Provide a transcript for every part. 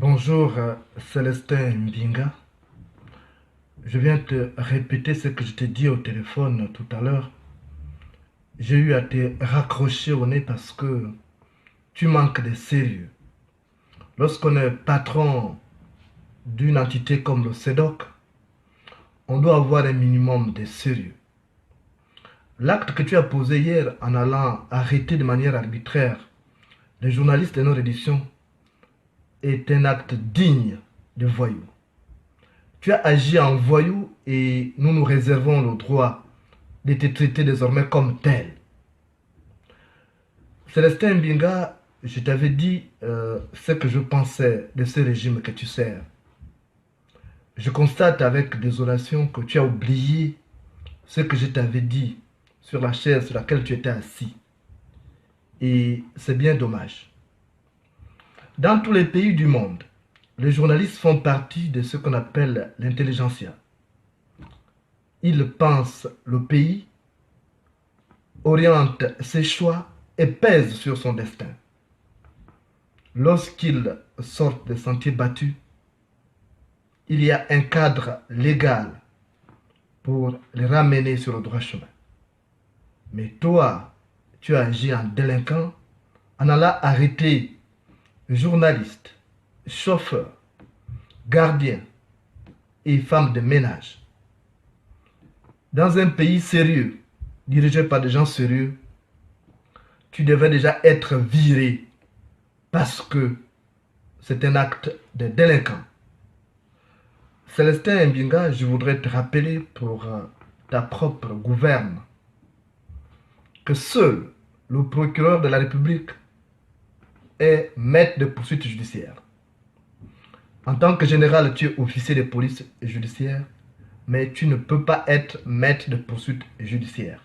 Bonjour Célestin Mbinga. Je viens te répéter ce que je t'ai dit au téléphone tout à l'heure. J'ai eu à te raccrocher au nez parce que tu manques de sérieux. Lorsqu'on est patron d'une entité comme le CEDOC, on doit avoir un minimum de sérieux. L'acte que tu as posé hier en allant arrêter de manière arbitraire les journalistes de notre édition est un acte digne de voyou. Tu as agi en voyou et nous nous réservons le droit de te traiter désormais comme tel. Célestin Mbinga, je t'avais dit ce que je pensais de ce régime que tu sers. Je constate avec désolation que tu as oublié ce que je t'avais dit sur la chaise sur laquelle tu étais assis. Et c'est bien dommage. Dans tous les pays du monde, les journalistes font partie de ce qu'on appelle l'intelligentsia. Ils pensent le pays, orientent ses choix et pèsent sur son destin. Lorsqu'ils sortent des sentiers battus, il y a un cadre légal pour les ramener sur le droit chemin. Mais toi, tu as agi en délinquant en allant arrêter journalistes, chauffeurs, gardiens et femmes de ménage. Dans un pays sérieux, dirigé par des gens sérieux, tu devais déjà être viré parce que c'est un acte de délinquant. Célestin Mbinga, je voudrais te rappeler pour ta propre gouverne que seul le procureur de la République est maître de poursuite judiciaire. En tant que général, tu es officier de police judiciaire, mais tu ne peux pas être maître de poursuite judiciaire.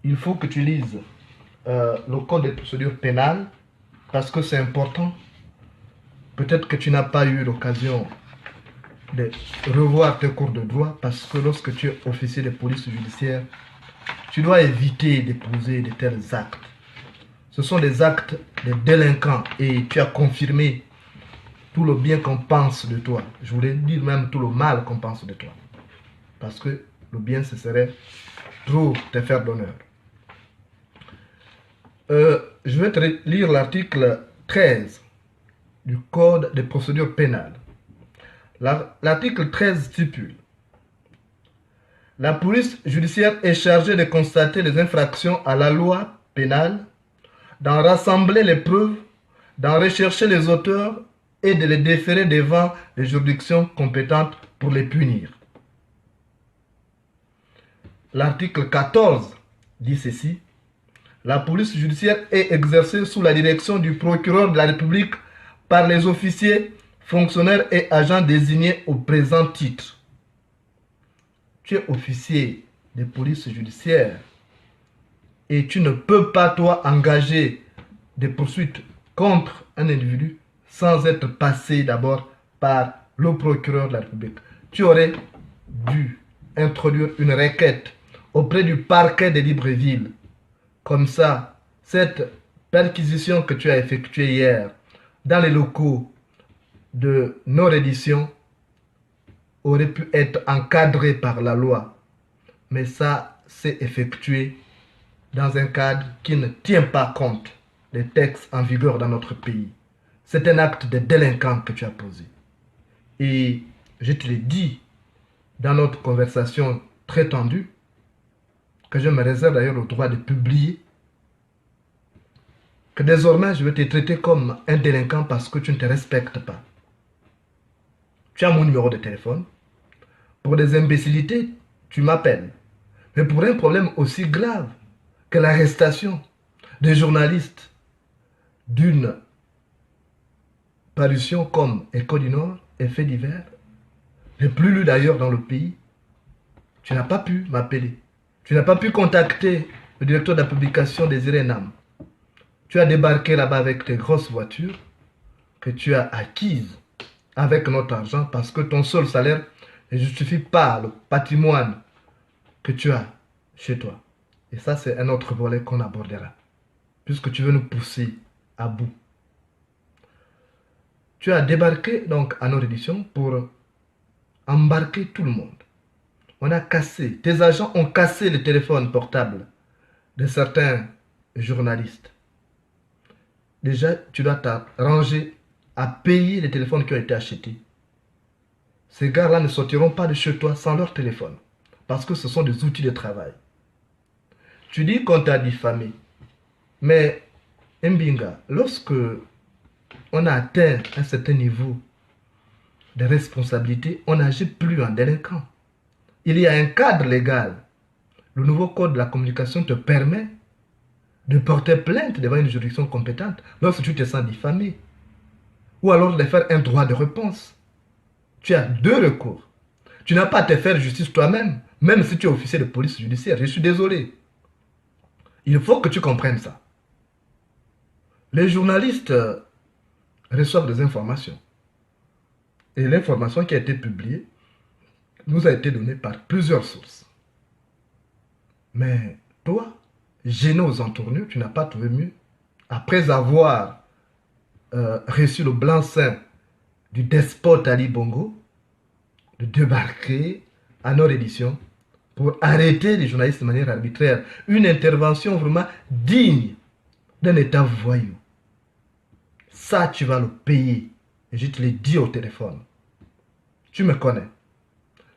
Il faut que tu lises le code de procédure pénale parce que c'est important. Peut-être que tu n'as pas eu l'occasion de revoir tes cours de droit parce que lorsque tu es officier de police judiciaire, tu dois éviter de poser de tels actes. Ce sont des actes de délinquants et tu as confirmé tout le bien qu'on pense de toi. Je voulais dire même tout le mal qu'on pense de toi. Parce que le bien, ce serait trop te faire d'honneur. Je vais te lire l'article 13 du Code de procédure pénale. L'article 13 stipule: la police judiciaire est chargée de constater les infractions à la loi pénale, d'en rassembler les preuves, d'en rechercher les auteurs et de les déférer devant les juridictions compétentes pour les punir. L'article 14 dit ceci: la police judiciaire est exercée sous la direction du procureur de la République par les officiers, fonctionnaires et agents désignés au présent titre. Tu es officier de police judiciaire et tu ne peux pas, toi, engager des poursuites contre un individu sans être passé d'abord par le procureur de la République. Tu aurais dû introduire une requête auprès du parquet de Libreville. Comme ça, cette perquisition que tu as effectuée hier dans les locaux de nos éditions aurait pu être encadrée par la loi. Mais ça s'est effectué dans un cadre qui ne tient pas compte des textes en vigueur dans notre pays. C'est un acte de délinquant que tu as posé. Et je te l'ai dit dans notre conversation très tendue, que je me réserve d'ailleurs le droit de publier, que désormais je vais te traiter comme un délinquant parce que tu ne te respectes pas. Tu as mon numéro de téléphone. Pour des imbécilités, tu m'appelles. Mais pour un problème aussi grave que l'arrestation des journalistes d'une parution comme Écho du Nord et Faits divers, les plus lus d'ailleurs dans le pays, tu n'as pas pu m'appeler. Tu n'as pas pu contacter le directeur de la publication Désiré Nam. Tu as débarqué là-bas avec tes grosses voitures que tu as acquises avec notre argent parce que ton seul salaire ne justifie pas le patrimoine que tu as chez toi. Et ça, c'est un autre volet qu'on abordera, puisque tu veux nous pousser à bout. Tu as débarqué donc à nos éditions pour embarquer tout le monde. On a cassé, tes agents ont cassé le téléphone portable de certains journalistes. Déjà, tu dois t'arranger à payer les téléphones qui ont été achetés. Ces gars-là ne sortiront pas de chez toi sans leur téléphone, parce que ce sont des outils de travail. Tu dis qu'on t'a diffamé, mais Mbinga, lorsque on a atteint un certain niveau de responsabilité, on n'agit plus en délinquant. Il y a un cadre légal. Le nouveau code de la communication te permet de porter plainte devant une juridiction compétente lorsque tu te sens diffamé. Ou alors de faire un droit de réponse. Tu as deux recours. Tu n'as pas à te faire justice toi-même, même si tu es officier de police judiciaire. Je suis désolé. Il faut que tu comprennes ça. Les journalistes reçoivent des informations. Et l'information qui a été publiée nous a été donnée par plusieurs sources. Mais toi, gêné aux entournures, tu n'as pas trouvé mieux, après avoir reçu le blanc-seing du despote Ali Bongo, de débarquer à notre édition pour arrêter les journalistes de manière arbitraire. Une intervention vraiment digne d'un État voyou. Ça, tu vas le payer. Et je te l'ai dit au téléphone. Tu me connais.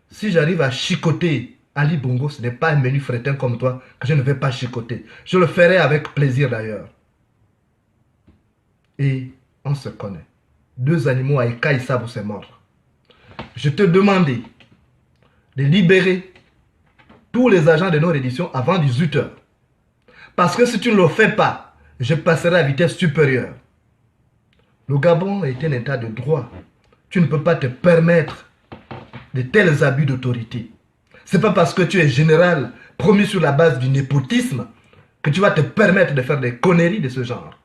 Si j'arrive à chicoter Ali Bongo, ce n'est pas un menu fretin comme toi que je ne vais pas chicoter. Je le ferai avec plaisir d'ailleurs. Et on se connaît. Deux animaux à écailles savent où c'est mort. Je te demandais de libérer tous les agents de nos éditions avant 18 h. Parce que si tu ne le fais pas, je passerai à vitesse supérieure. Le Gabon est un état de droit. Tu ne peux pas te permettre de tels abus d'autorité. Ce n'est pas parce que tu es général promis sur la base du népotisme que tu vas te permettre de faire des conneries de ce genre.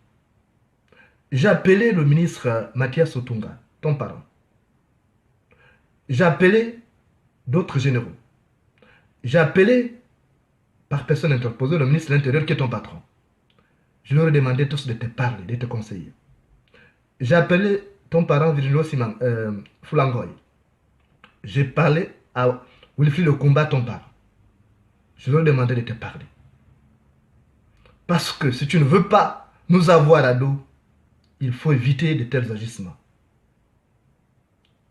J'ai appelé le ministre Mathias Otunga, ton parent. J'ai appelé d'autres généraux. J'ai appelé, par personne interposée, le ministre de l'Intérieur qui est ton patron. Je leur ai demandé tous de te parler, de te conseiller. J'ai appelé ton parent Virgilio Fulangoy. J'ai parlé à Wilfried Okumba, ton parent. Je leur ai demandé de te parler. Parce que si tu ne veux pas nous avoir à dos, il faut éviter de tels agissements.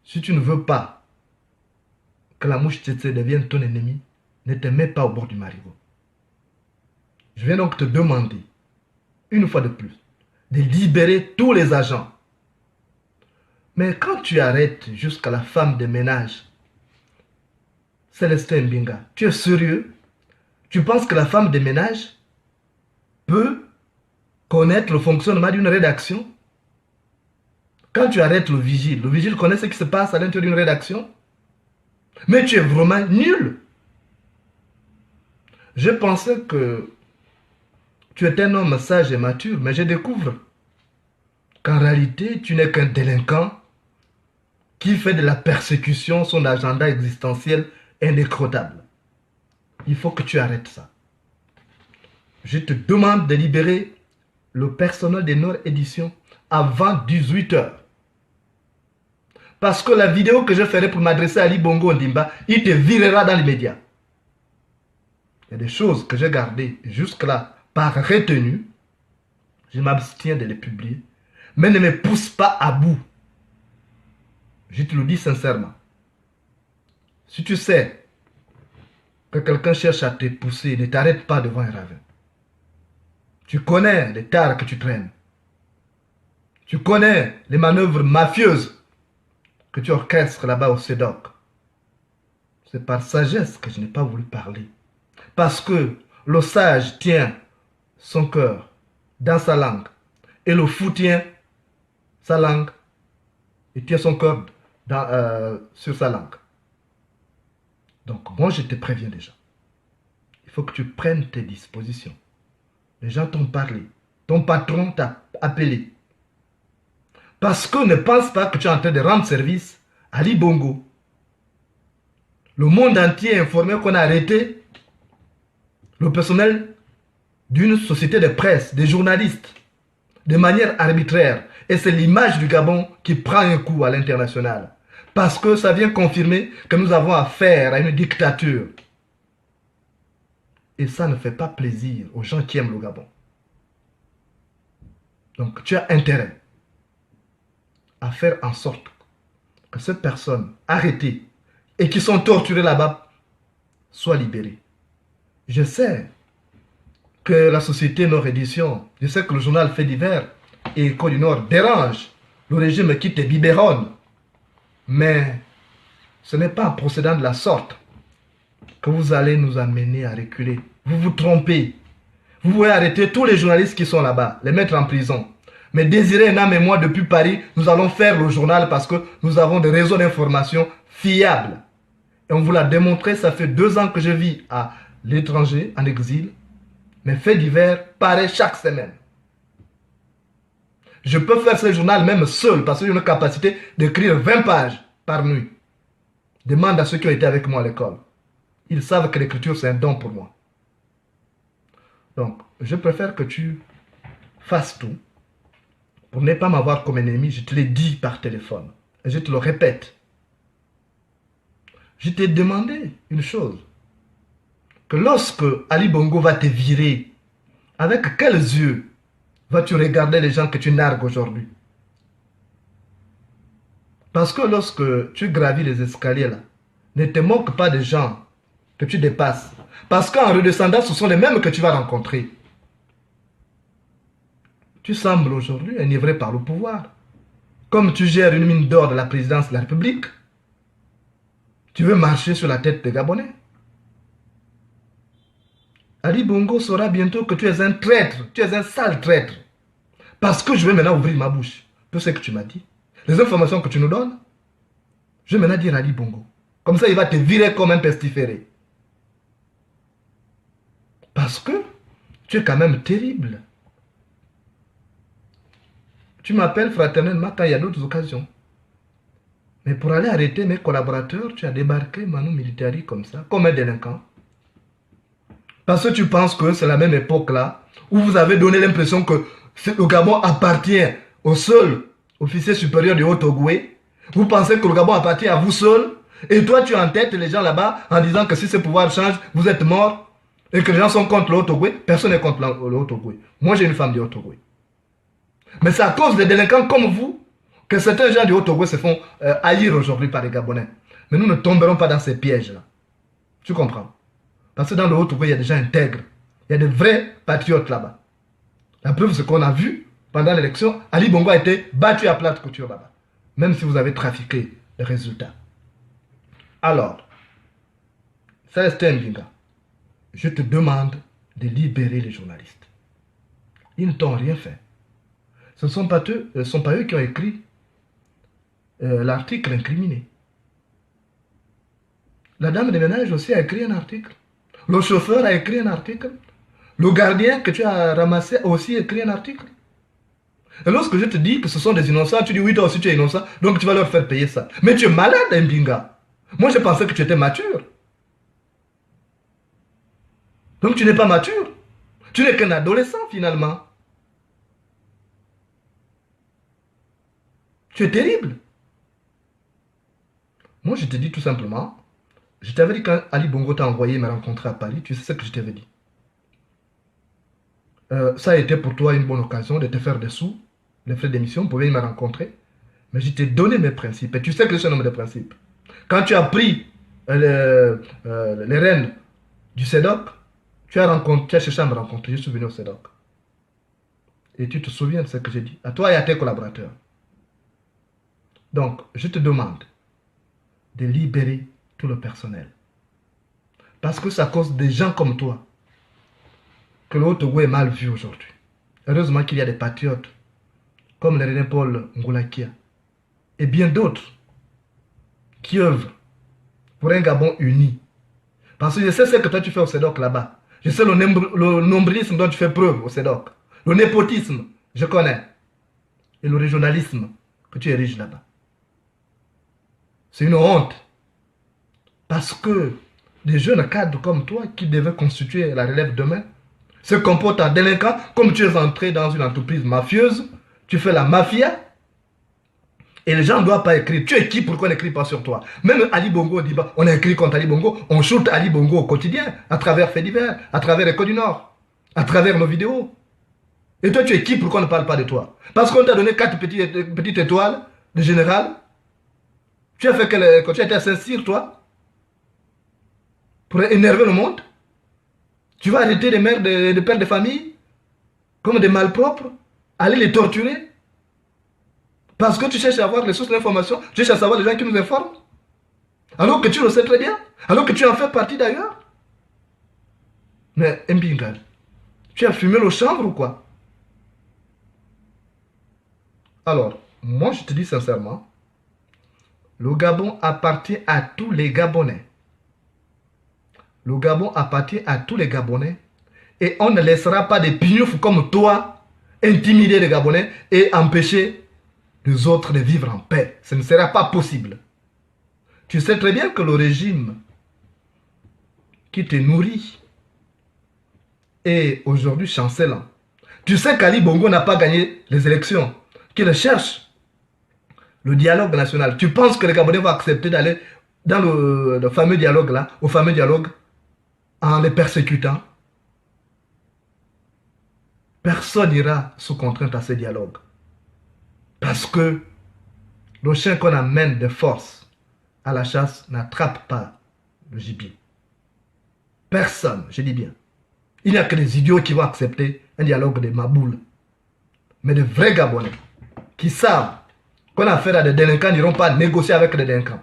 Si tu ne veux pas que la mouche tsetse devienne ton ennemi, ne te mets pas au bord du marigot. Je viens donc te demander, une fois de plus, de libérer tous les agents. Mais quand tu arrêtes jusqu'à la femme de ménage, Célestin Mbinga, tu es sérieux? Tu penses que la femme de ménage peut connaître le fonctionnement d'une rédaction? Quand tu arrêtes le vigile connaît ce qui se passe à l'intérieur d'une rédaction? Mais tu es vraiment nul. Je pensais que tu es un homme sage et mature, mais je découvre qu'en réalité, tu n'es qu'un délinquant qui fait de la persécution son agenda existentiel indécrottable. Il faut que tu arrêtes ça. Je te demande de libérer le personnel de Nord Édition avant 18 h. Parce que la vidéo que je ferai pour m'adresser à Ali Bongo Ondimba, il te virera dans les médias. Il y a des choses que j'ai gardées jusque-là par retenue. Je m'abstiens de les publier. Mais ne me pousse pas à bout. Je te le dis sincèrement. Si tu sais que quelqu'un cherche à te pousser, ne t'arrête pas devant un ravin. Tu connais les tares que tu traînes. Tu connais les manœuvres mafieuses que tu orchestres là-bas au CEDOC. C'est par sagesse que je n'ai pas voulu parler. Parce que le sage tient son cœur dans sa langue. Et le fou tient sa langue. Il tient son cœur sur sa langue. Donc moi je te préviens déjà. Il faut que tu prennes tes dispositions. Les gens t'ont parlé. Ton patron t'a appelé. Parce que ne pense pas que tu es en train de rendre service à Ali Bongo. Le monde entier est informé qu'on a arrêté le personnel d'une société de presse, des journalistes, de manière arbitraire. Et c'est l'image du Gabon qui prend un coup à l'international. Parce que ça vient confirmer que nous avons affaire à une dictature. Et ça ne fait pas plaisir aux gens qui aiment le Gabon. Donc tu as intérêt à faire en sorte que ces personnes arrêtées et qui sont torturées là-bas soient libérées. Je sais que la société Nord Édition, je sais que le journal Fait divers et Écho du Nord dérange le régime qui te biberonne. Mais ce n'est pas en procédant de la sorte que vous allez nous amener à reculer. Vous vous trompez. Vous pouvez arrêter tous les journalistes qui sont là-bas, les mettre en prison. Mais Désiré Nam et moi, depuis Paris, nous allons faire le journal parce que nous avons des réseaux d'information fiables. Et on vous l'a démontré, ça fait 2 ans que je vis à l'étranger, en exil. Mais Fait divers paraît chaque semaine. Je peux faire ce journal même seul parce que j'ai une capacité d'écrire 20 pages par nuit. Demande à ceux qui ont été avec moi à l'école. Ils savent que l'écriture c'est un don pour moi. Donc, je préfère que tu fasses tout pour ne pas m'avoir comme ennemi. Je te l'ai dit par téléphone. Et je te le répète. Je t'ai demandé une chose. Que lorsque Ali Bongo va te virer, avec quels yeux vas-tu regarder les gens que tu nargues aujourd'hui? Parce que lorsque tu gravis les escaliers là, ne te moque pas des gens que tu dépasses. Parce qu'en redescendant, ce sont les mêmes que tu vas rencontrer. Tu sembles aujourd'hui enivré par le pouvoir. Comme tu gères une mine d'or de la présidence de la République, tu veux marcher sur la tête des Gabonais. Ali Bongo saura bientôt que tu es un traître, tu es un sale traître. Parce que je vais maintenant ouvrir ma bouche. Tout ce que tu m'as dit, les informations que tu nous donnes, je vais maintenant dire à Ali Bongo. Comme ça, il va te virer comme un pestiféré. Parce que tu es quand même terrible. Tu m'appelles fraternellement quand il y a d'autres occasions. Mais pour aller arrêter mes collaborateurs, tu as débarqué Manu Militari comme ça, comme un délinquant. Parce que tu penses que c'est la même époque là, où vous avez donné l'impression que le Gabon appartient au seul officier supérieur du Haut-Ogoué. Vous pensez que le Gabon appartient à vous seul. Et toi tu entêtes les gens là-bas en disant que si ce pouvoir change, vous êtes morts. Et que les gens sont contre le Haut-Ogoué. Personne n'est contre le Haut-Ogoué. Moi j'ai une femme du Haut-Ogoué. Mais c'est à cause des délinquants comme vous que certains gens du Haut-Ogoué se font haïr aujourd'hui par les Gabonais. Mais nous ne tomberons pas dans ces pièges-là. Tu comprends? Parce que dans le Haut-Ogoué, il y a des gens intègres. Il y a des vrais patriotes là-bas. La preuve, c'est qu'on a vu pendant l'élection, Ali Bongo a été battu à plate couture là-bas. Même si vous avez trafiqué les résultats. Alors, Célestin Mbinga, je te demande de libérer les journalistes. Ils ne t'ont rien fait. Ce ne sont pas eux qui ont écrit l'article incriminé. La dame de ménage aussi a écrit un article. Le chauffeur a écrit un article. Le gardien que tu as ramassé a aussi écrit un article. Et lorsque je te dis que ce sont des innocents, tu dis oui, toi aussi tu es innocent, donc tu vas leur faire payer ça. Mais tu es malade, Mbinga. Moi, je pensais que tu étais mature. Donc tu n'es pas mature. Tu n'es qu'un adolescent finalement. Tu es terrible. Moi, je te dis tout simplement, je t'avais dit quand Ali Bongo t'a envoyé me rencontrer à Paris, tu sais ce que je t'avais dit. Ça a été pour toi une bonne occasion de te faire des sous, les frais d'émission, vous pouvez me rencontrer. Mais je t'ai donné mes principes. Et tu sais que je suis un homme de principes. Quand tu as pris les rênes du CEDOC, tu as cherché à me rencontrer. Je suis venu au CEDOC. Et tu te souviens de ce que j'ai dit à toi et à tes collaborateurs. Donc, je te demande de libérer tout le personnel. Parce que c'est à cause des gens comme toi que le Haut-Togo est mal vu aujourd'hui. Heureusement qu'il y a des patriotes comme le René-Paul Ngoulakia et bien d'autres qui œuvrent pour un Gabon uni. Parce que je sais ce que toi tu fais au CEDOC là-bas. Je sais le nombrilisme dont tu fais preuve au CEDOC. Le népotisme, je connais. Et le régionalisme que tu ériges là-bas. C'est une honte. Parce que des jeunes cadres comme toi qui devaient constituer la relève demain se comportent en délinquant comme tu es entré dans une entreprise mafieuse. tu fais la mafia, et les gens ne doivent pas écrire. Tu es qui pour qu'on n'écrit pas sur toi? Même Ali Bongo dit, bah, on a écrit contre Ali Bongo, on shoot Ali Bongo au quotidien, à travers Faits divers, à travers Écho du Nord, à travers nos vidéos. Et toi, tu es qui pour qu'on ne parle pas de toi? Parce qu'on t'a donné 4 petites étoiles de général. Tu as fait quand tu as été à Saint-Cyr, toi, pour énerver le monde. Tu vas arrêter des mères, des pères de famille, comme des malpropres, aller les torturer. Parce que tu cherches à avoir les sources d'information, tu cherches à savoir les gens qui nous informent. Alors que tu le sais très bien, alors que tu en fais partie d'ailleurs. Mais Mbingal, tu as fumé le chanvre ou quoi? Alors, moi je te dis sincèrement, le Gabon appartient à tous les Gabonais. Le Gabon appartient à tous les Gabonais. Et on ne laissera pas des pignoufs comme toi intimider les Gabonais et empêcher les autres de vivre en paix. Ce ne sera pas possible. Tu sais très bien que le régime qui te nourrit est aujourd'hui chancelant. Tu sais qu'Ali Bongo n'a pas gagné les élections, qu'il cherche le dialogue national. Tu penses que les Gabonais vont accepter d'aller dans le fameux dialogue là, au fameux dialogue, en les persécutant? Personne n'ira sous contrainte à ce dialogue. Parce que le chien qu'on amène de force à la chasse n'attrape pas le gibier. Personne, je dis bien. Il n'y a que des idiots qui vont accepter un dialogue de maboules. Mais de vrais Gabonais qui savent qu'on a affaire à des délinquants n'iront pas négocier avec des délinquants.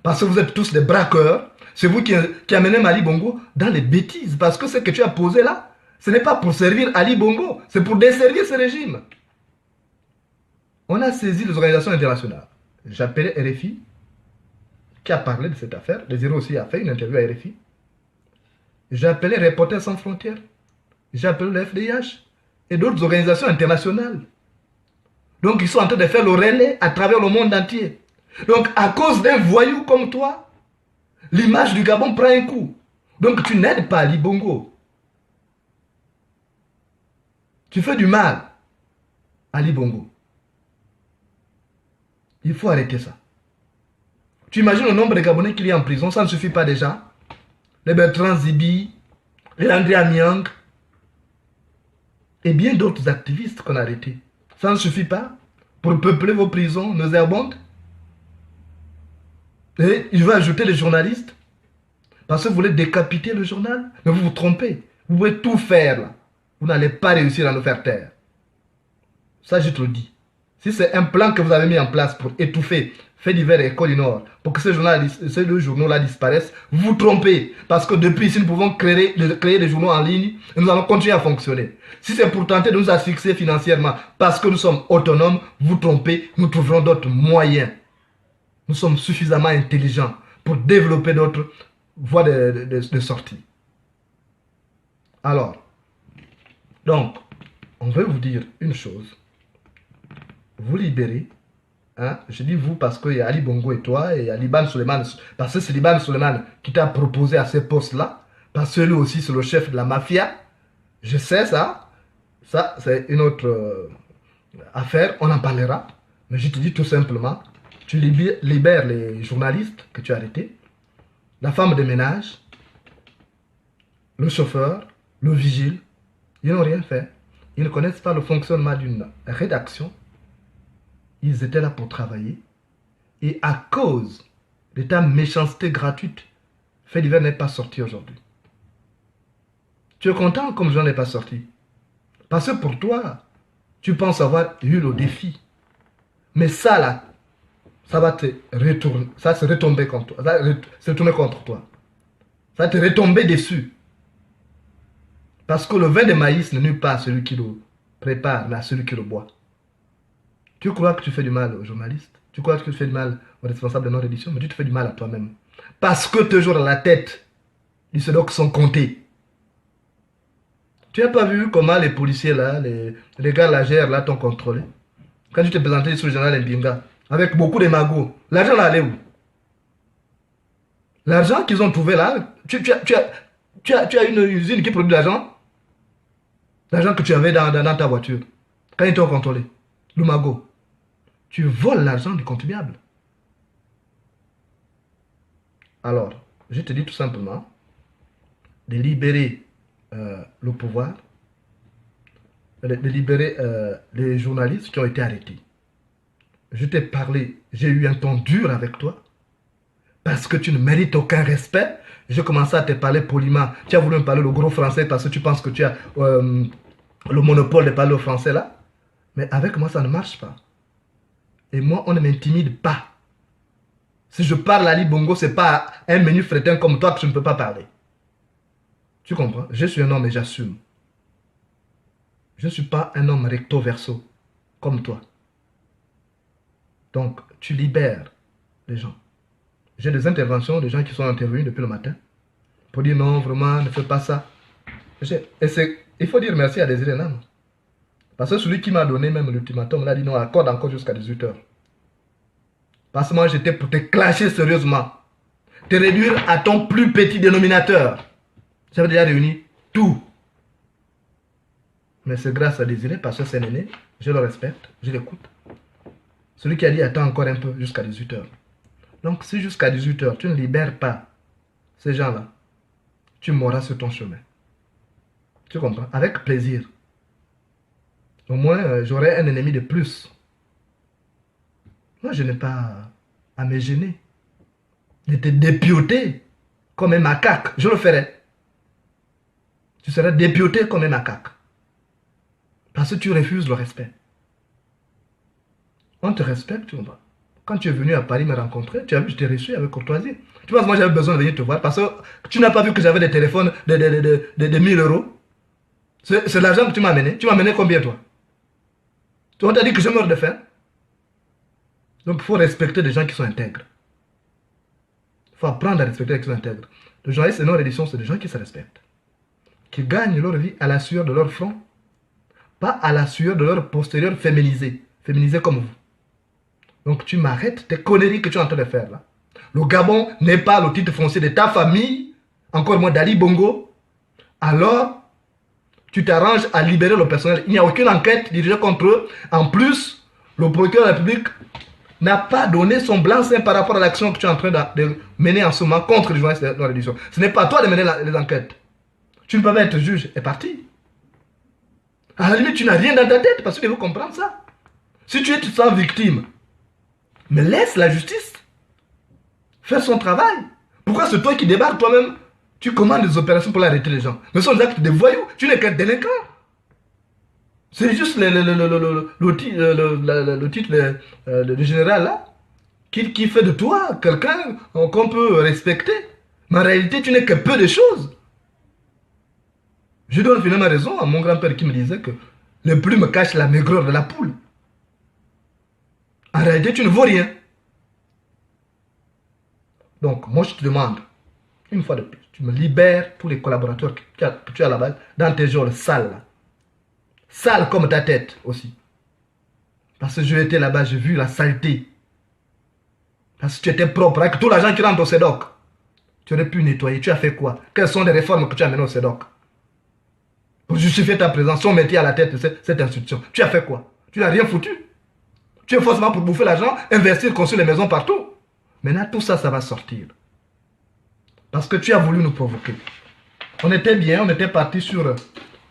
Parce que vous êtes tous des braqueurs. C'est vous qui amenez Ali Bongo dans les bêtises. Parce que ce que tu as posé là, ce n'est pas pour servir Ali Bongo, c'est pour desservir ce régime. On a saisi les organisations internationales. J'appelais RFI, qui a parlé de cette affaire. Désiré aussi a fait une interview à RFI. J'ai appelé Reporters sans frontières. J'ai appelé le FDH et d'autres organisations internationales. Donc ils sont en train de faire le relais à travers le monde entier. Donc à cause d'un voyou comme toi, l'image du Gabon prend un coup. Donc tu n'aides pas Ali Bongo. Tu fais du mal à Ali Bongo. Il faut arrêter ça. Tu imagines le nombre de Gabonais qu'il y a en prison, ça ne suffit pas déjà. Les Bertrand Zibi, les André Amiang, et bien d'autres activistes qu'on a arrêtés. Ça ne suffit pas pour peupler vos prisons, nos airbondes. Et je vais ajouter les journalistes. Parce que vous voulez décapiter le journal. Mais vous vous trompez. Vous pouvez tout faire là. Vous n'allez pas réussir à nous faire taire. Ça, je te le dis. Si c'est un plan que vous avez mis en place pour étouffer Faits divers et Écho du Nord, pour que ces journaux-là disparaissent, vous vous trompez. Parce que depuis ici, nous pouvons créer des journaux en ligne et nous allons continuer à fonctionner. Si c'est pour tenter de nous asphyxier financièrement parce que nous sommes autonomes, vous vous trompez, nous trouverons d'autres moyens. Nous sommes suffisamment intelligents pour développer d'autres voies de sortie. Alors, donc, on veut vous dire une chose. Vous libérez, hein, je dis vous parce qu'il y a Ali Bongo et toi, et il y a Liban Suleiman, parce que c'est Liban Suleiman qui t'a proposé à ces postes-là, parce que lui aussi c'est le chef de la mafia. Je sais ça, ça c'est une autre affaire, on en parlera, mais je te dis tout simplement, tu libères les journalistes que tu as arrêtés, la femme de ménage, le chauffeur, le vigile, ils n'ont rien fait. Ils ne connaissent pas le fonctionnement d'une rédaction. Ils étaient là pour travailler. Et à cause de ta méchanceté gratuite, Faits divers n'est pas sorti aujourd'hui. Tu es content comme je n'en ai pas sorti. Parce que pour toi, tu penses avoir eu le défi. Mais ça là, ça va te retourner, ça va se retomber contre toi. Ça va se retourner contre toi. Ça va te retomber dessus. Parce que le vin de maïs ne nuit pas à celui qui le prépare, mais à celui qui le boit. Tu crois que tu fais du mal aux journalistes? Tu crois que tu fais du mal aux responsables de notre édition? Mais tu te fais du mal à toi-même. Parce que toujours dans la tête, les SEDOC sont comptés. Tu n'as pas vu comment les policiers là, les gars lagères là t'ont contrôlé? Quand tu t'es présenté sur le journal Mbinga, avec beaucoup de magots, l'argent là allait où? L'argent qu'ils ont trouvé là, tu as une usine qui produit de l'argent? L'argent que tu avais dans ta voiture, quand ils t'ont contrôlé. Lumago, tu voles l'argent du contribuable. Alors, je te dis tout simplement de libérer le pouvoir, de libérer les journalistes qui ont été arrêtés. Je t'ai parlé, j'ai eu un ton dur avec toi, parce que tu ne mérites aucun respect. J'ai commencé à te parler poliment. Tu as voulu me parler le gros français parce que tu penses que tu as le monopole de parler au français là. Mais avec moi, ça ne marche pas. Et moi, on ne m'intimide pas. Si je parle à Ali Bongo, ce n'est pas un menu fretin comme toi que je ne peux pas parler. Tu comprends? Je suis un homme et j'assume. Je ne suis pas un homme recto verso comme toi. Donc, tu libères les gens. J'ai des interventions de gens qui sont intervenus depuis le matin pour dire non, vraiment, ne fais pas ça. Il faut dire merci à Désiré Nam. Parce que celui qui m'a donné même l'ultimatum, il a dit non, accorde encore jusqu'à 18 h. Parce que moi, j'étais pour te clasher sérieusement. Te réduire à ton plus petit dénominateur. J'avais déjà réuni tout. Mais c'est grâce à Désiré, parce que c'est l'aîné, je le respecte, je l'écoute. Celui qui a dit attends encore un peu jusqu'à 18 h. Donc si jusqu'à 18 h, tu ne libères pas ces gens-là, tu mourras sur ton chemin. Tu comprends? Avec plaisir. Au moins, j'aurai un ennemi de plus. Moi, je n'ai pas à me gêner. De te dépioter comme un macaque. Je le ferai. Tu seras dépioté comme un macaque. Parce que tu refuses le respect. On te respecte, tu comprends? Quand tu es venu à Paris me rencontrer, tu as vu, je t'ai reçu avec courtoisie. Tu penses que moi j'avais besoin de venir te voir parce que tu n'as pas vu que j'avais des téléphones de 1000 euros. C'est l'argent que tu m'as amené. Tu m'as amené combien toi? On t'a dit que je meurs de faim. Donc il faut respecter les gens qui sont intègres. Il faut apprendre à respecter les gens qui sont intègres. Les journalistes et non-éditions, c'est des gens qui se respectent. Qui gagnent leur vie à la sueur de leur front. Pas à la sueur de leur postérieur féminisé. Féminisé comme vous. Donc tu m'arrêtes tes conneries que tu es en train de faire là. Le Gabon n'est pas le titre foncier de ta famille, encore moins d'Ali Bongo. Alors, tu t'arranges à libérer le personnel. Il n'y a aucune enquête dirigée contre eux. En plus, le procureur de la République n'a pas donné son blanc-seing par rapport à l'action que tu es en train de mener en ce moment contre les journalistes de l'édition. Ce n'est pas à toi de mener les enquêtes. Tu ne peux pas être juge et parti. À la limite, tu n'as rien dans ta tête parce que tu veux comprendre ça. Si tu es sans victime, mais laisse la justice faire son travail. Pourquoi c'est toi qui débarques toi-même? Tu commandes des opérations pour arrêter les gens. Mais ce sont des actes de voyous. Tu n'es qu'un délinquant. C'est juste le titre de général là qui fait de toi quelqu'un qu'on peut respecter. Mais en réalité, tu n'es que peu de choses. Je donne finalement raison à mon grand-père qui me disait que les plumes cachent la maigreur de la poule. En réalité, tu ne vaux rien. Donc, moi, je te demande, une fois de plus, tu me libères tous les collaborateurs que tu as là-bas, dans tes geôles sales. Là. Sales comme ta tête aussi. Parce que je étais là-bas, j'ai vu la saleté. Parce que tu étais propre, avec tout l'argent qui rentre au CEDOC. Tu aurais pu nettoyer. Tu as fait quoi? Quelles sont les réformes que tu as menées au CEDOC? Pour justifier ta présence, son métier à la tête de cette institution. Tu as fait quoi? Tu n'as rien foutu. Tu es forcément pour bouffer l'argent, investir, construire les maisons partout. Maintenant, tout ça, ça va sortir. Parce que tu as voulu nous provoquer. On était bien, on était parti sur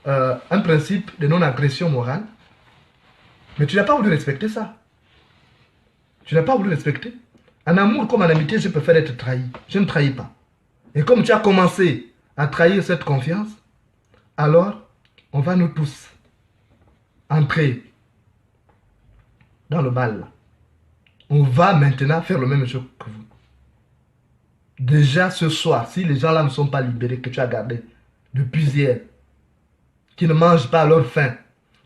un principe de non-agression morale. Mais tu n'as pas voulu respecter ça. Tu n'as pas voulu respecter. En amour comme en amitié, je préfère être trahi. Je ne trahis pas. Et comme tu as commencé à trahir cette confiance, alors, on va nous tous entrer dans le bal. On va maintenant faire le même jeu que vous. Déjà ce soir, si les gens là ne sont pas libérés, que tu as gardés depuis hier, qui ne mangent pas à leur faim,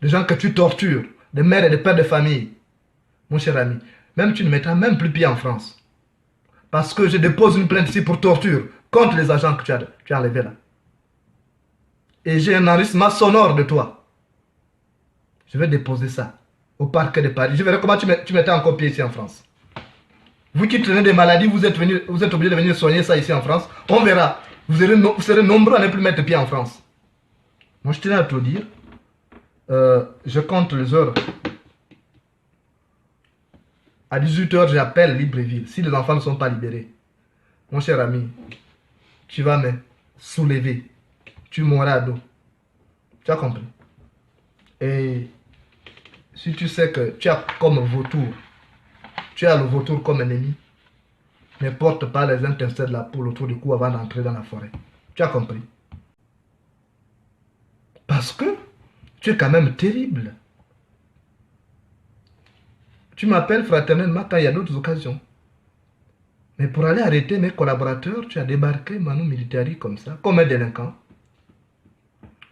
des gens que tu tortures, des mères et des pères de famille, mon cher ami, même tu ne mettras même plus pied en France. Parce que je dépose une plainte ici pour torture contre les agents que tu as enlevés là. Et j'ai un enregistrement sonore de toi. Je vais déposer ça au parquet de Paris. Je verrai comment tu mettais encore pied ici en France. Vous qui traînez des maladies, vous êtes obligé de venir soigner ça ici en France. On verra. Vous serez nombreux à ne plus mettre pied en France. Moi, je tenais à te le dire. Je compte les heures À 18 h, j'appelle Libreville. Si les enfants ne sont pas libérés, mon cher ami, tu vas me soulever. Tu mourras à dos. Tu as compris? Et si tu sais que tu as comme vautour, tu as le vautour comme ennemi, ne porte pas les intestins de la poule autour du cou avant d'entrer dans la forêt. Tu as compris? Parce que tu es quand même terrible. Tu m'appelles fraternellement quand il y a d'autres occasions. Mais pour aller arrêter mes collaborateurs, tu as débarqué Manu Militari comme ça, comme un délinquant.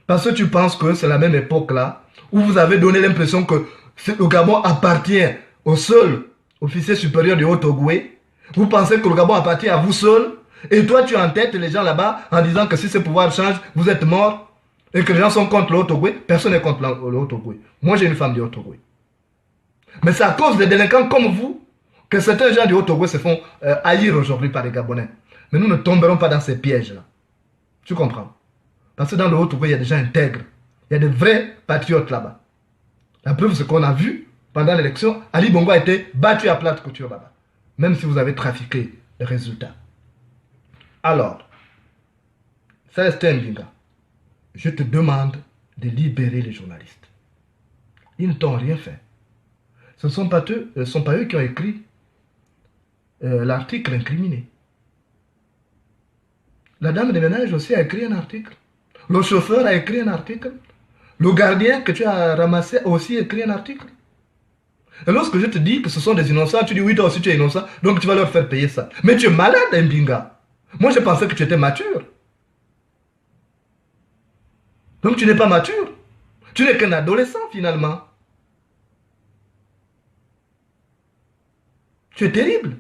Parce que tu penses que c'est la même époque là, où vous avez donné l'impression que le Gabon appartient au seul officier supérieur du Haut-Ogoué. Vous pensez que le Gabon appartient à vous seul. Et toi, tu entêtes les gens là-bas en disant que si ce pouvoir change, vous êtes morts. Et que les gens sont contre le Haut-Ogoué. Personne n'est contre le Haut-Ogoué. Moi, j'ai une femme du Haut-Ogoué. Mais c'est à cause des délinquants comme vous que certains gens du Haut-Ogoué se font haïr aujourd'hui par les Gabonais. Mais nous ne tomberons pas dans ces pièges-là. Tu comprends? Parce que dans le Haut-Ogoué, il y a des gens intègres. Il y a de vrais patriotes là-bas. La preuve, c'est qu'on a vu pendant l'élection, Ali Bongo a été battu à plate couture là-bas. Même si vous avez trafiqué les résultats. Alors, Célestin Mbinga, je te demande de libérer les journalistes. Ils ne t'ont rien fait. Ce ne sont pas eux qui ont écrit l'article incriminé. La dame de ménage aussi a écrit un article. Le chauffeur a écrit un article. Le gardien que tu as ramassé a aussi écrit un article. Et lorsque je te dis que ce sont des innocents, tu dis oui, toi aussi tu es innocent, donc tu vas leur faire payer ça. Mais tu es malade, Mbinga. Moi, je pensais que tu étais mature. Donc tu n'es pas mature. Tu n'es qu'un adolescent finalement. Tu es terrible.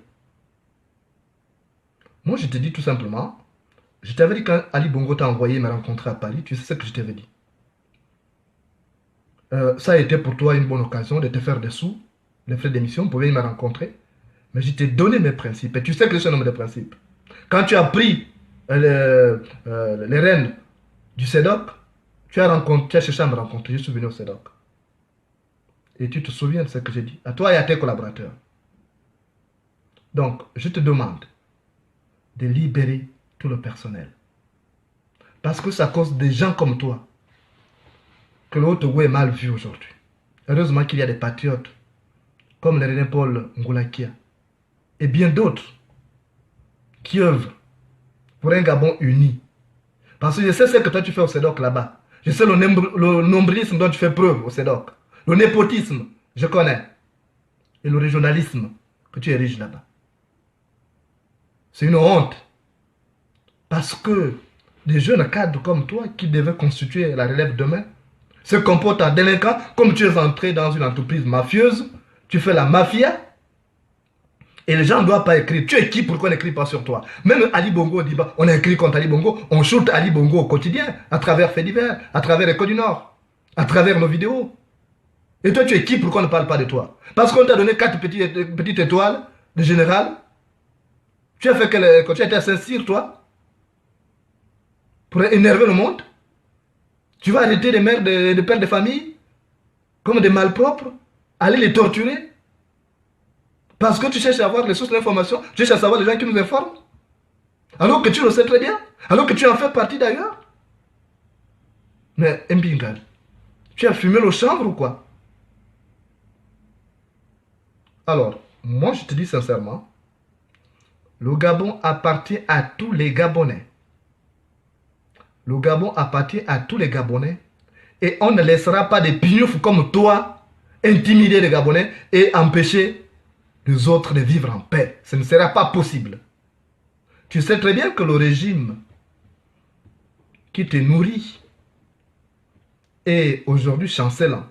Moi, je te dis tout simplement, je t'avais dit quand Ali Bongo t'a envoyé me rencontrer à Paris, tu sais ce que je t'avais dit. Ça a été pour toi une bonne occasion de te faire des sous, les frais d'émission, pour venir me rencontrer. Mais je t'ai donné mes principes. Et tu sais que je suis un homme de principes. Quand tu as pris les rênes du CEDOC, tu as cherché à me rencontrer. Je suis venu au CEDOC. Et tu te souviens de ce que j'ai dit à toi et à tes collaborateurs. Donc, je te demande de libérer tout le personnel. Parce que c'est à cause des gens comme toi que le Haut-Ogoué est mal vu aujourd'hui. Heureusement qu'il y a des patriotes comme le René-Paul Ngoulakia et bien d'autres qui œuvrent pour un Gabon uni. Parce que je sais ce que toi tu fais au CEDOC là-bas. Je sais le nombrilisme dont tu fais preuve au CEDOC. Le népotisme, je connais. Et le régionalisme que tu ériges là-bas. C'est une honte. Parce que des jeunes cadres comme toi qui devaient constituer la relève demain se comportent en délinquant comme tu es entré dans une entreprise mafieuse. Tu fais la mafia. Et les gens ne doivent pas écrire. Tu es qui pour qu'on n'écrit pas sur toi? Même Ali Bongo dit, on a écrit contre Ali Bongo. On shoot Ali Bongo au quotidien, à travers Faits divers, à travers Écho du Nord, à travers nos vidéos. Et toi, tu es qui pour qu'on ne parle pas de toi? Parce qu'on t'a donné 4 petites étoiles de général. Tu as fait que tu as été à Saint-Cyr, toi, pour énerver le monde. Tu vas arrêter des mères, des pères de famille, comme des malpropres, aller les torturer. Parce que tu cherches à avoir les sources d'information, tu cherches à savoir les gens qui nous informent. Alors que tu le sais très bien, alors que tu en fais partie d'ailleurs. Mais Mbinga, tu as fumé le chanvre ou quoi? Alors, moi je te dis sincèrement, le Gabon appartient à tous les Gabonais. Le Gabon appartient à tous les Gabonais. Et on ne laissera pas des pignoufs comme toi intimider les Gabonais et empêcher les autres de vivre en paix. Ce ne sera pas possible. Tu sais très bien que le régime qui te nourrit est aujourd'hui chancelant.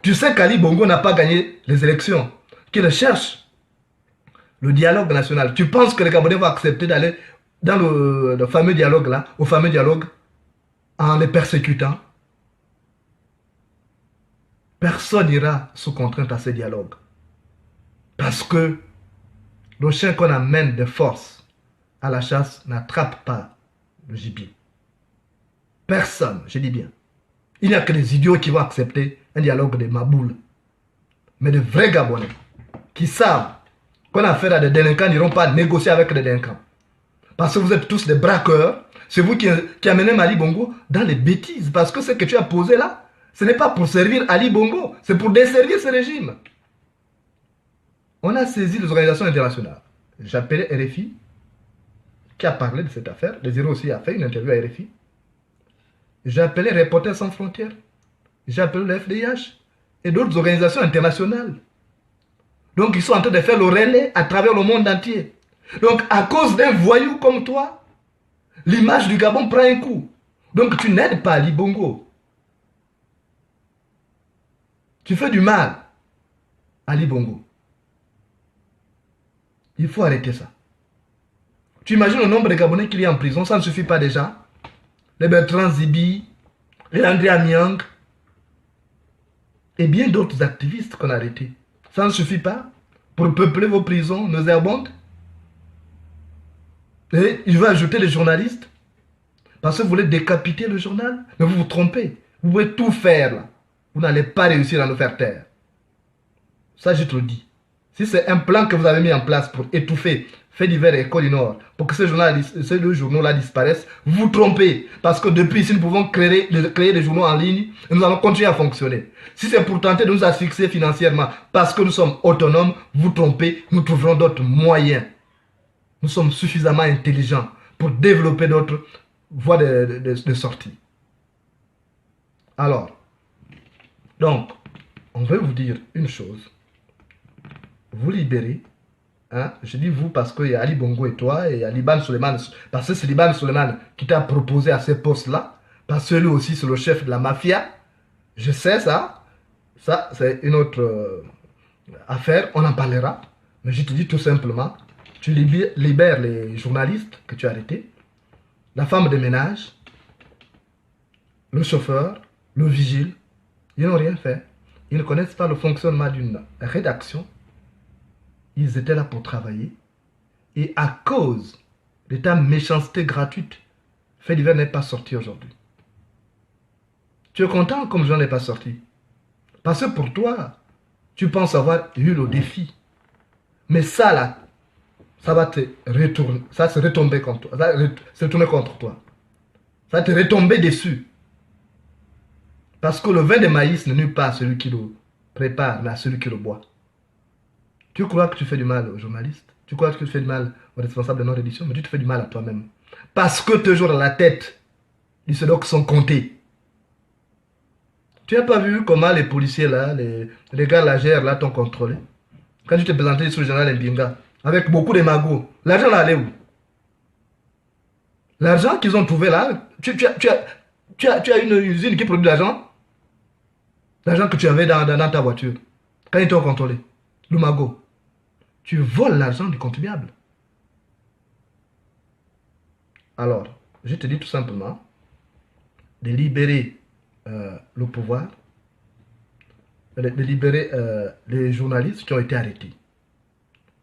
Tu sais qu'Ali Bongo n'a pas gagné les élections, qu'il cherche le dialogue national. Tu penses que les Gabonais vont accepter d'aller dans le fameux dialogue là, au fameux dialogue, en les persécutant? Personne n'ira sous contrainte à ce dialogue. Parce que le chien qu'on amène de force à la chasse n'attrape pas le gibier. Personne, je dis bien. Il n'y a que des idiots qui vont accepter un dialogue de Maboule. Mais de vrais Gabonais qui savent qu'on a affaire à des délinquants n'iront pas négocier avec les délinquants. Parce que vous êtes tous des braqueurs. C'est vous qui amenez Ali Bongo dans les bêtises. Parce que ce que tu as posé là, ce n'est pas pour servir Ali Bongo, c'est pour desservir ce régime. On a saisi les organisations internationales. J'appelais RFI, qui a parlé de cette affaire. Le Zéro aussi a fait une interview à RFI. J'ai appelé Reporters sans frontières. J'ai appelé le FDH et d'autres organisations internationales. Donc ils sont en train de faire le relais à travers le monde entier. Donc à cause d'un voyou comme toi, l'image du Gabon prend un coup. Donc tu n'aides pas Ali Bongo. Tu fais du mal à Ali Bongo. Il faut arrêter ça. Tu imagines le nombre de Gabonais qu'il y a en prison, ça ne suffit pas déjà. Les Bertrand Zibi, les André Amiang, et bien d'autres activistes qu'on a arrêtés. Ça ne suffit pas pour peupler vos prisons nauséabondes. Et il va ajouter les journalistes. Parce que vous voulez décapiter le journal. Mais vous vous trompez. Vous pouvez tout faire là. Vous n'allez pas réussir à nous faire taire. Ça, je te le dis. Si c'est un plan que vous avez mis en place pour étouffer Faits divers et École du Nord, pour que ces deux journaux-là disparaissent, vous vous trompez. Parce que depuis ici, nous pouvons créer des journaux en ligne et nous allons continuer à fonctionner. Si c'est pour tenter de nous asphyxier financièrement, parce que nous sommes autonomes, vous trompez, nous trouverons d'autres moyens. Nous sommes suffisamment intelligents pour développer d'autres voies de sortie. Alors, donc, on veut vous dire une chose. Vous libérez, hein, je dis vous parce qu'il y a Ali Bongo et toi, et il y a Liban Suleiman, parce que c'est Liban Suleiman qui t'a proposé à ces postes-là, parce que lui aussi c'est le chef de la mafia. Je sais ça, ça c'est une autre affaire, on en parlera, mais je te dis tout simplement, tu libères les journalistes que tu as arrêtés, la femme de ménage, le chauffeur, le vigile, ils n'ont rien fait. Ils ne connaissent pas le fonctionnement d'une rédaction. Ils étaient là pour travailler. Et à cause de ta méchanceté gratuite, Fait divers n'est pas sorti aujourd'hui. Tu es content comme je n'en ai pas sorti. Parce que pour toi, tu penses avoir eu le défi. Mais ça là, ça va te retourner, ça va se retomber contre toi. Ça va se retourner contre toi. Ça va te retomber dessus. Parce que le vin de maïs ne nuit pas à celui qui le prépare, mais à celui qui le boit. Tu crois que tu fais du mal aux journalistes? Tu crois que tu fais du mal aux responsables de notre édition? Mais tu te fais du mal à toi-même. Parce que toujours à la tête du SEDOC sont comptés. Tu n'as pas vu comment les policiers là, les gars lagères là t'ont contrôlé? Quand tu t'es présenté sur le journal Mbinga, avec beaucoup de magots, l'argent là allait où? L'argent qu'ils ont trouvé là, tu as une usine qui produit de l'argent? L'argent que tu avais dans ta voiture, quand ils t'ont contrôlé, le magot. Tu voles l'argent du contribuable. Alors, je te dis tout simplement de libérer le pouvoir, de libérer les journalistes qui ont été arrêtés.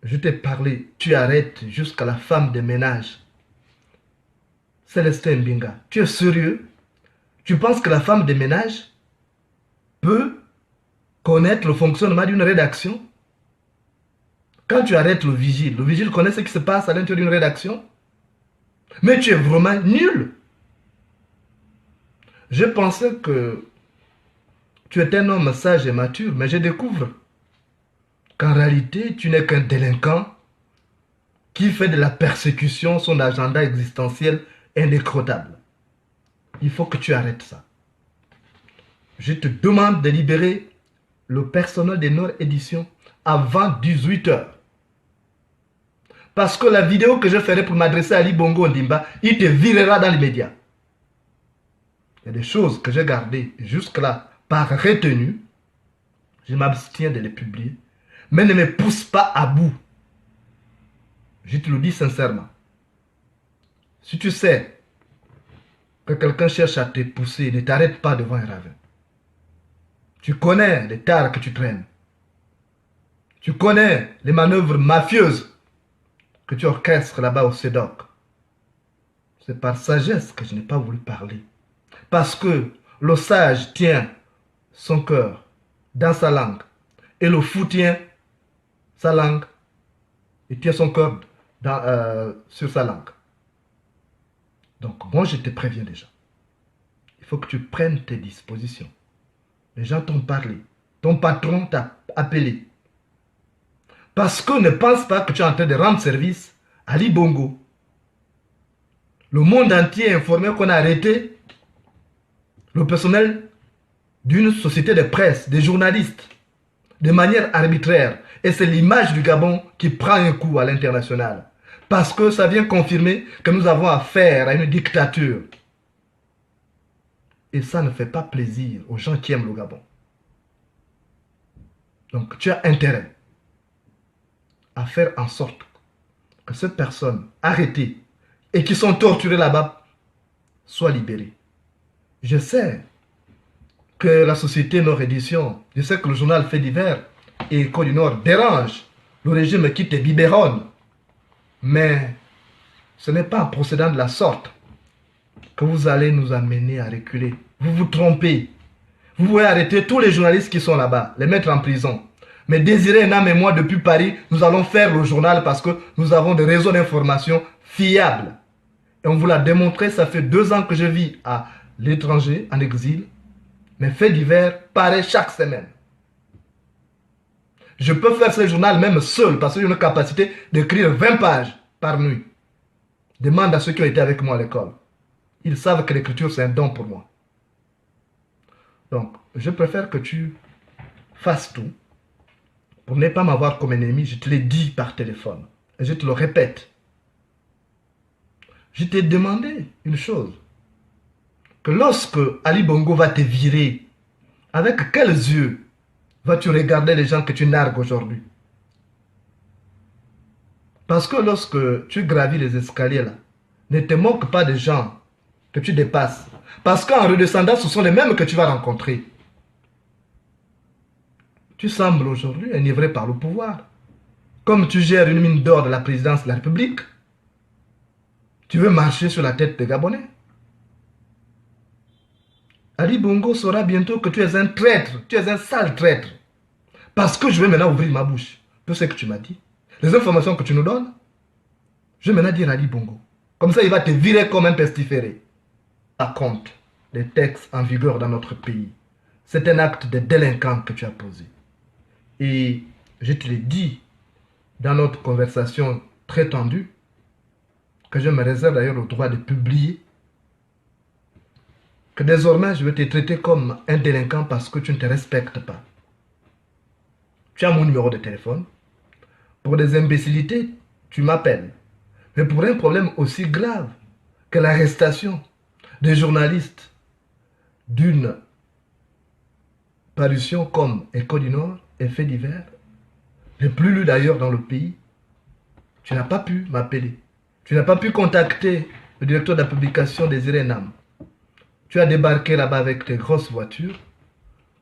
Je t'ai parlé, tu arrêtes jusqu'à la femme de ménage, Célestin Mbinga. Tu es sérieux? Tu penses que la femme de ménage peut connaître le fonctionnement d'une rédaction? Quand tu arrêtes le vigile connaît ce qui se passe à l'intérieur d'une rédaction? Mais tu es vraiment nul. Je pensais que tu étais un homme sage et mature, mais je découvre qu'en réalité, tu n'es qu'un délinquant qui fait de la persécution son agenda existentiel indécrottable. Il faut que tu arrêtes ça. Je te demande de libérer le personnel de Nord Édition avant 18 h. Parce que la vidéo que je ferai pour m'adresser à Ali Bongo Ondimba, il te virera dans les médias. Il y a des choses que j'ai gardées jusque-là par retenue. Je m'abstiens de les publier. Mais ne me pousse pas à bout. Je te le dis sincèrement. Si tu sais que quelqu'un cherche à te pousser, ne t'arrête pas devant un ravin. Tu connais les tares que tu traînes. Tu connais les manœuvres mafieuses que tu orchestres là-bas au SEDOC. C'est par sagesse que je n'ai pas voulu parler. Parce que le sage tient son cœur dans sa langue et le fou tient sa langue Il tient son cœur sur sa langue. Donc, moi, je te préviens déjà. Il faut que tu prennes tes dispositions. Les gens t'ont parlé. Ton patron t'a appelé. Parce que ne pense pas que tu es en train de rendre service à Ali Bongo. Le monde entier est informé qu'on a arrêté le personnel d'une société de presse, des journalistes, de manière arbitraire. Et c'est l'image du Gabon qui prend un coup à l'international. Parce que ça vient confirmer que nous avons affaire à une dictature. Et ça ne fait pas plaisir aux gens qui aiment le Gabon. Donc tu as intérêt à faire en sorte que ces personnes arrêtées et qui sont torturées là-bas soient libérées. Je sais que la société Nord Édition, je sais que le journal Fait divers et Côte du Nord dérange le régime qui te biberonne. Mais ce n'est pas en procédant de la sorte que vous allez nous amener à reculer. Vous vous trompez. Vous pouvez arrêter tous les journalistes qui sont là-bas, les mettre en prison. Mais Désiré Nam et moi, depuis Paris, nous allons faire le journal parce que nous avons des réseaux d'information fiables. Et on vous l'a démontré, ça fait 2 ans que je vis à l'étranger, en exil. Mes faits divers paraissent chaque semaine. Je peux faire ce journal même seul parce que j'ai une capacité d'écrire 20 pages par nuit. Demande à ceux qui ont été avec moi à l'école. Ils savent que l'écriture c'est un don pour moi. Donc, je préfère que tu fasses tout pour ne pas m'avoir comme ennemi. Je te l'ai dit par téléphone. Et je te le répète. Je t'ai demandé une chose. Que lorsque Ali Bongo va te virer, avec quels yeux vas-tu regarder les gens que tu nargues aujourd'hui? Parce que lorsque tu gravis les escaliers là, ne te moque pas des gens que tu dépasses. Parce qu'en redescendant, ce sont les mêmes que tu vas rencontrer. Tu sembles aujourd'hui enivré par le pouvoir. Comme tu gères une mine d'or de la présidence de la République, tu veux marcher sur la tête des Gabonais. Ali Bongo saura bientôt que tu es un traître, tu es un sale traître. Parce que je vais maintenant ouvrir ma bouche. Tout ce que tu m'as dit, les informations que tu nous donnes, je vais maintenant dire à Ali Bongo. Comme ça, il va te virer comme un pestiféré. Par contre, les textes en vigueur dans notre pays, c'est un acte de délinquant que tu as posé. Et je te l'ai dit dans notre conversation très tendue, que je me réserve d'ailleurs le droit de publier, que désormais je vais te traiter comme un délinquant parce que tu ne te respectes pas. Tu as mon numéro de téléphone. Pour des imbécilités, tu m'appelles. Mais pour un problème aussi grave que l'arrestation des journalistes d'une parution comme Écho du Nord et Fait divers, les plus lus d'ailleurs dans le pays, tu n'as pas pu m'appeler. Tu n'as pas pu contacter le directeur de la publication Désiré Nam. Tu as débarqué là-bas avec tes grosses voitures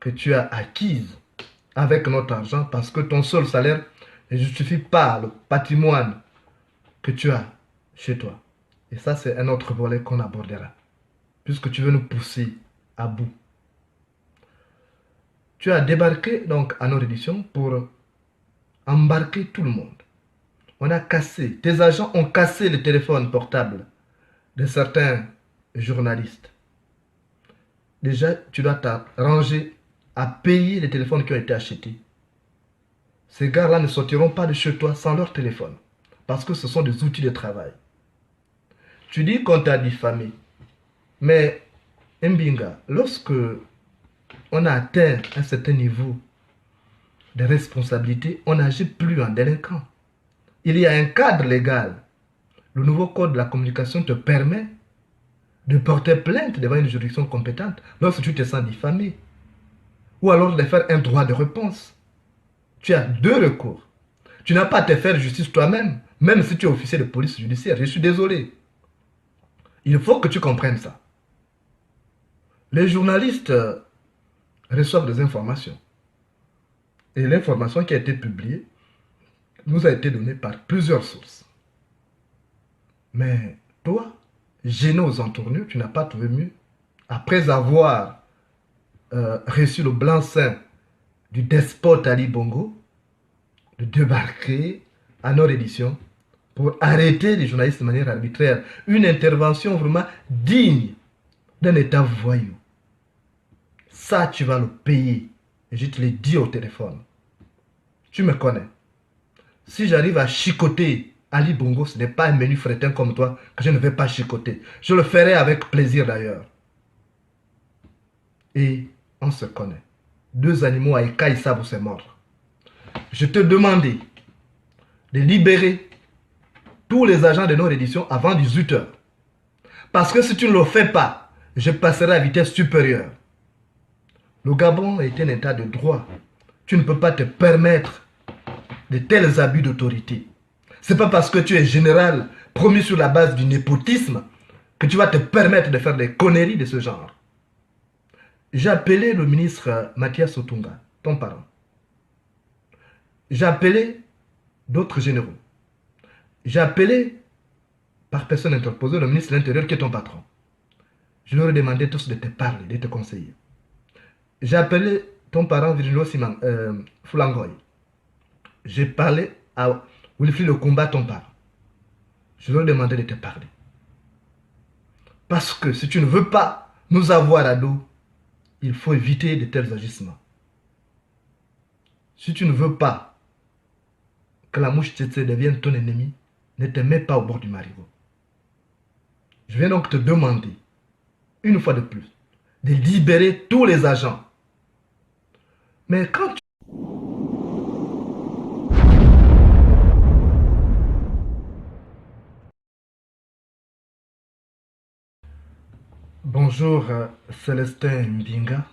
que tu as acquises avec notre argent parce que ton seul salaire ne justifie pas le patrimoine que tu as chez toi. Et ça, c'est un autre volet qu'on abordera. Puisque tu veux nous pousser à bout. Tu as débarqué donc à notre édition pour embarquer tout le monde. On a cassé, tes agents ont cassé le téléphone portable de certains journalistes. Déjà, tu dois t'arranger à payer les téléphones qui ont été achetés. Ces gars-là ne sortiront pas de chez toi sans leur téléphone. Parce que ce sont des outils de travail. Tu dis qu'on t'a diffamé. Mais, Mbinga, lorsque on a atteint un certain niveau de responsabilité, on n'agit plus en délinquant. Il y a un cadre légal. Le nouveau code de la communication te permet de porter plainte devant une juridiction compétente lorsque tu te sens diffamé. Ou alors de faire un droit de réponse. Tu as 2 recours. Tu n'as pas à te faire justice toi-même, même si tu es officier de police judiciaire. Je suis désolé. Il faut que tu comprennes ça. Les journalistes reçoivent des informations. Et l'information qui a été publiée nous a été donnée par plusieurs sources. Mais toi, gêné aux entournures, tu n'as pas trouvé mieux. Après avoir reçu le blanc-seing du despote Ali Bongo, de débarquer à nos éditions pour arrêter les journalistes de manière arbitraire. Une intervention vraiment digne d'un État voyou. Ça, tu vas le payer. Et je te l'ai dit au téléphone. Tu me connais. Si j'arrive à chicoter Ali Bongo, ce n'est pas un menu fretin comme toi que je ne vais pas chicoter. Je le ferai avec plaisir d'ailleurs. Et on se connaît. Deux animaux à Eka, ils savent où c'est mort. Je te demandais de libérer tous les agents de nos éditions avant 18 h. Parce que si tu ne le fais pas, je passerai à vitesse supérieure. Le Gabon est un état de droit. Tu ne peux pas te permettre de tels abus d'autorité. Ce n'est pas parce que tu es général promu sur la base du népotisme que tu vas te permettre de faire des conneries de ce genre. J'ai appelé le ministre Mathias Otunga, ton parent. J'ai appelé d'autres généraux. J'ai appelé, par personne interposée, le ministre de l'Intérieur qui est ton patron. Je leur ai demandé tous de te parler, de te conseiller. J'ai appelé ton parent Virgilio Fulangoy. J'ai parlé à Wilfried Le Combat, ton parent. Je leur ai demandé de te parler. Parce que si tu ne veux pas nous avoir à dos, il faut éviter de tels agissements. Si tu ne veux pas que la mouche tsetse devienne ton ennemi, ne te mets pas au bord du marigot. Je viens donc te demander, une fois de plus, de libérer tous les agents. Mais quand tu... Bonjour Célestin Mbinga.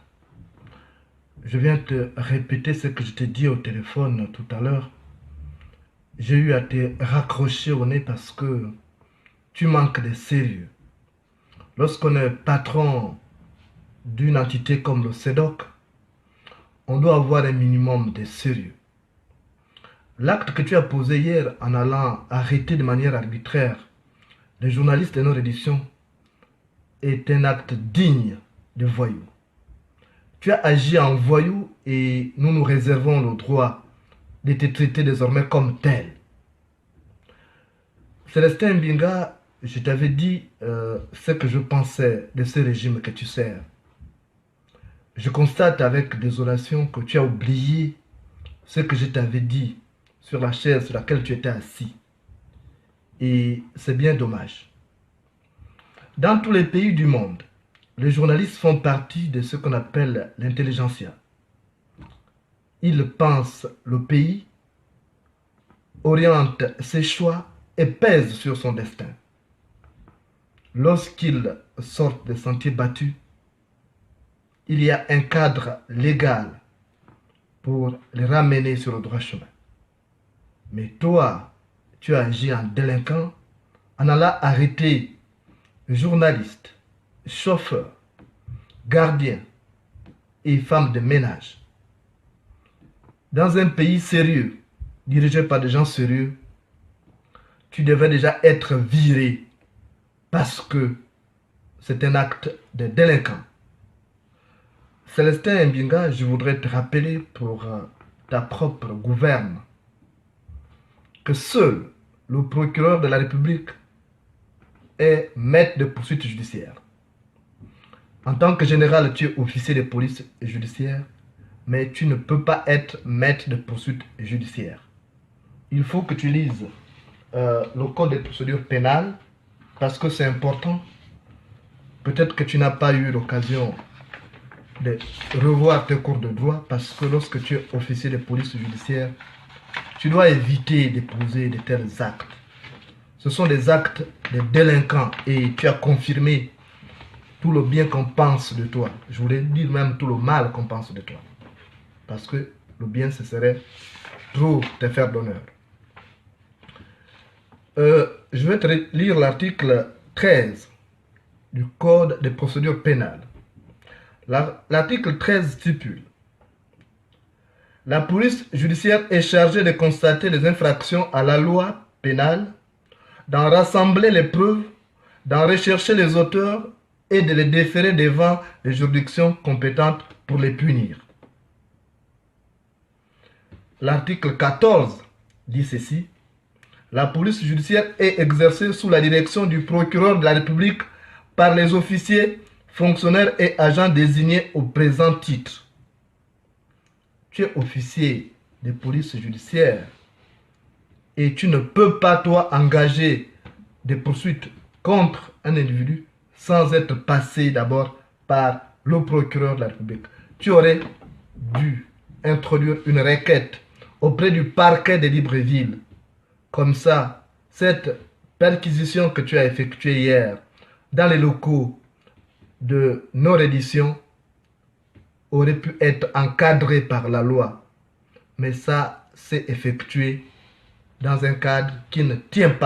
Je viens te répéter ce que je t'ai dit au téléphone tout à l'heure. J'ai eu à te raccrocher au nez parce que tu manques de sérieux. Lorsqu'on est patron d'une entité comme le CEDOC, on doit avoir un minimum de sérieux. L'acte que tu as posé hier en allant arrêter de manière arbitraire les journalistes de notre édition est un acte digne de voyou. Tu as agi en voyou et nous nous réservons le droit de te traiter désormais comme tel. Célestin Mbinga, je t'avais dit ce que je pensais de ce régime que tu sers. Je constate avec désolation que tu as oublié ce que je t'avais dit sur la chaise sur laquelle tu étais assis. Et c'est bien dommage. Dans tous les pays du monde, les journalistes font partie de ce qu'on appelle l'intelligentsia. Ils pensent le pays, orientent ses choix et pèsent sur son destin. Lorsqu'ils sortent des sentiers battus, il y a un cadre légal pour les ramener sur le droit chemin. Mais toi, tu as agi en délinquant en allant arrêter journalistes, chauffeurs, gardiens et femmes de ménage. Dans un pays sérieux, dirigé par des gens sérieux, tu devais déjà être viré parce que c'est un acte de délinquant. Célestin Mbinga, je voudrais te rappeler pour ta propre gouverne que seul le procureur de la République est maître de poursuites judiciaires. En tant que général, tu es officier de police judiciaire, mais tu ne peux pas être maître de poursuites judiciaires. Il faut que tu lises le code de procédure pénale parce que c'est important. Peut-être que tu n'as pas eu l'occasion de revoir tes cours de droit parce que lorsque tu es officier de police judiciaire, tu dois éviter de poser de tels actes. Ce sont des actes de délinquants et tu as confirmé tout le bien qu'on pense de toi. Je voulais dire même tout le mal qu'on pense de toi. Parce que le bien, ce serait trop te faire d'honneur. Je vais te lire l'article 13 du Code de procédure pénale. L'article 13 stipule: la police judiciaire est chargée de constater les infractions à la loi pénale, d'en rassembler les preuves, d'en rechercher les auteurs et de les déférer devant les juridictions compétentes pour les punir. L'article 14 dit ceci: La police judiciaire est exercée sous la direction du procureur de la République par les officiers, fonctionnaires et agents désignés au présent titre. Tu es officier de police judiciaire et tu ne peux pas, toi, engager des poursuites contre un individu sans être passé d'abord par le procureur de la République. Tu aurais dû introduire une requête auprès du parquet de Libreville. Comme ça, cette perquisition que tu as effectuée hier dans les locaux de nos éditions aurait pu être encadrée par la loi. Mais ça s'est effectué dans un cadre qui ne tient pas.